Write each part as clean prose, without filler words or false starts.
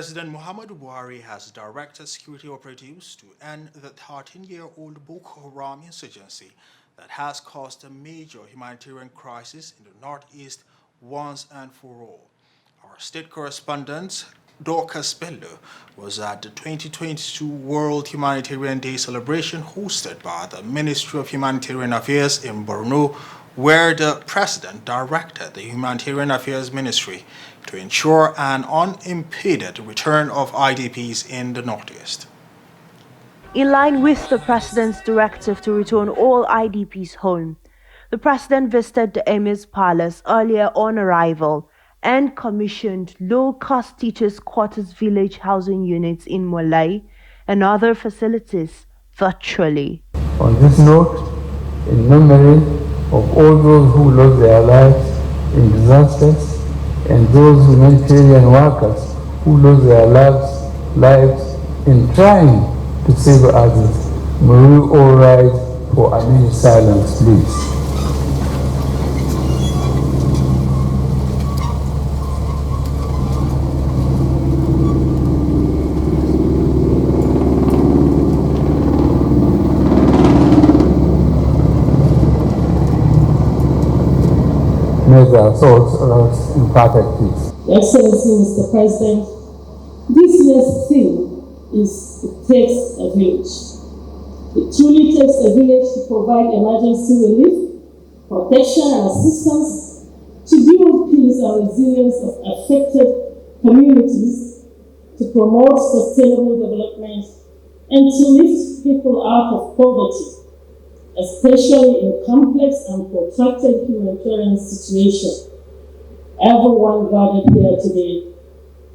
President Muhammadu Buhari has directed security operatives to end the 13-year-old Boko Haram insurgency that has caused a major humanitarian crisis in the northeast once and for all. Our state correspondent, Dorcas Bello, was at the 2022 World Humanitarian Day celebration hosted by the Ministry of Humanitarian Affairs in Borno, where the President directed the Humanitarian Affairs Ministry to ensure an unimpeded return of IDPs in the Northeast. In line with the President's directive to return all IDPs home, the President visited the Emir's Palace earlier on arrival and commissioned low-cost teachers' quarters village housing units in Molai and other facilities virtually. On this note, in memory of all those who lost their lives in disasters and those humanitarian workers who lost their lives in trying to save others, may we all rise for a minute silence, please. May their souls rest in perfect peace. Excellency, Mr. President, this year's theme is "It takes a village." It truly takes a village to provide emergency relief, protection and assistance, to build peace and resilience of affected communities, to promote sustainable development, and to lift people out of poverty, especially in complex and protracted humanitarian situations. Everyone gathered here today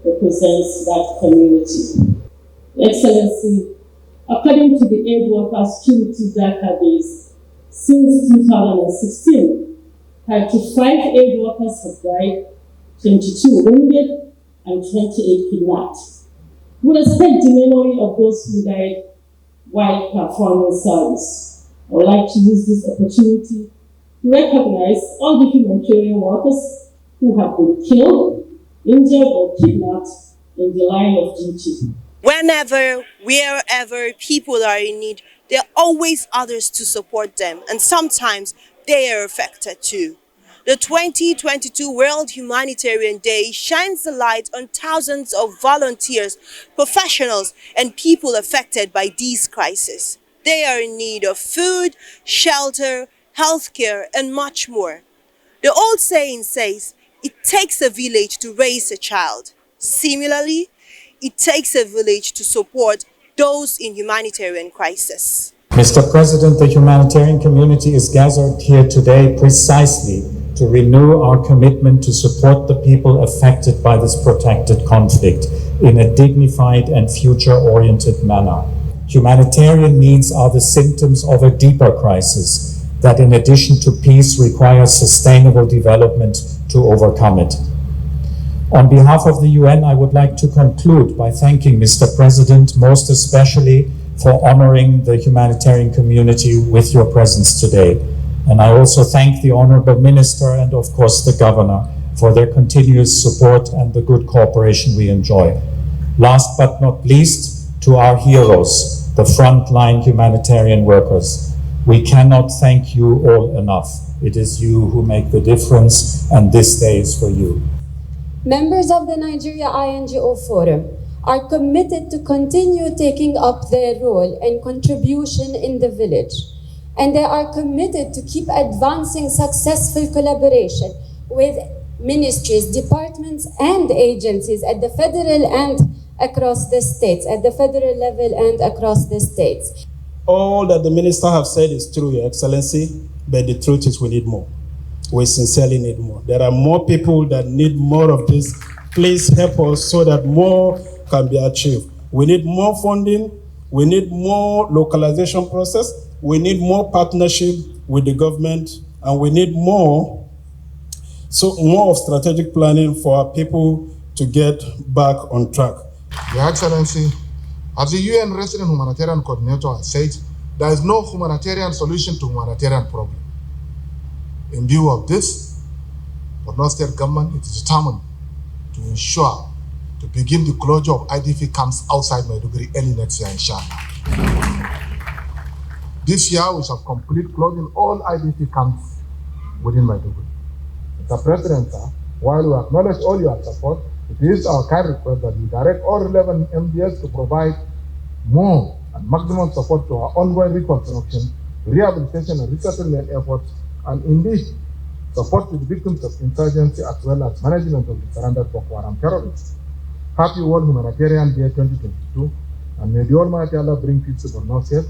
represents that community. Excellency, according to the Aid Workers Security database, since 2016, 35 aid workers have died, 22 wounded, and 28 kidnapped. We respect the memory of those who died while performing service. I would like to use this opportunity to recognize all the humanitarian workers who have been killed, injured, or kidnapped in the line of duty. Whenever, wherever people are in need, there are always others to support them, and sometimes they are affected too. The 2022 World Humanitarian Day shines a light on thousands of volunteers, professionals, and people affected by these crises. They are in need of food, shelter, healthcare, and much more. The old saying says, "It takes a village to raise a child." Similarly, it takes a village to support those in humanitarian crisis. Mr. President, the humanitarian community is gathered here today precisely to renew our commitment to support the people affected by this protracted conflict in a dignified and future-oriented manner. Humanitarian needs are the symptoms of a deeper crisis that, in addition to peace, requires sustainable development to overcome it. On behalf of the UN, I would like to conclude by thanking Mr. President, most especially for honoring the humanitarian community with your presence today. And I also thank the Honorable Minister and, of course, the Governor for their continuous support and the good cooperation we enjoy. Last but not least, to our heroes, the frontline humanitarian workers. We cannot thank you all enough. It is you who make the difference, and this day is for you. Members of the Nigeria INGO Forum are committed to continue taking up their role and contribution in the village, and they are committed to keep advancing successful collaboration with ministries, departments, and agencies at the federal and across the states, at the federal level and across the states. All that the minister have said is true, Your Excellency, but the truth is we need more. We sincerely need more. There are more people that need more of this. Please help us so that more can be achieved. We need more funding. We need more localization process. We need more partnership with the government, and we need more of strategic planning for our people to get back on track. Your Excellency, as the UN Resident Humanitarian Coordinator has said, there is no humanitarian solution to humanitarian problem. In view of this, Borno State government is determined to ensure, to to begin the closure of IDP camps outside Maiduguri early next year, inshallah. This year, we shall complete closing all IDP camps within Maiduguri. Mr. President, sir, while we acknowledge all your support, it is our kind request that you direct all relevant MDS to provide more and maximum support to our ongoing reconstruction, rehabilitation and resettlement efforts, and indeed support to the victims of insurgency as well as management of the surrendered Boko Haram terrorists. Happy World Humanitarian Day 2022, and may the Almighty Allah bring peace to Borno State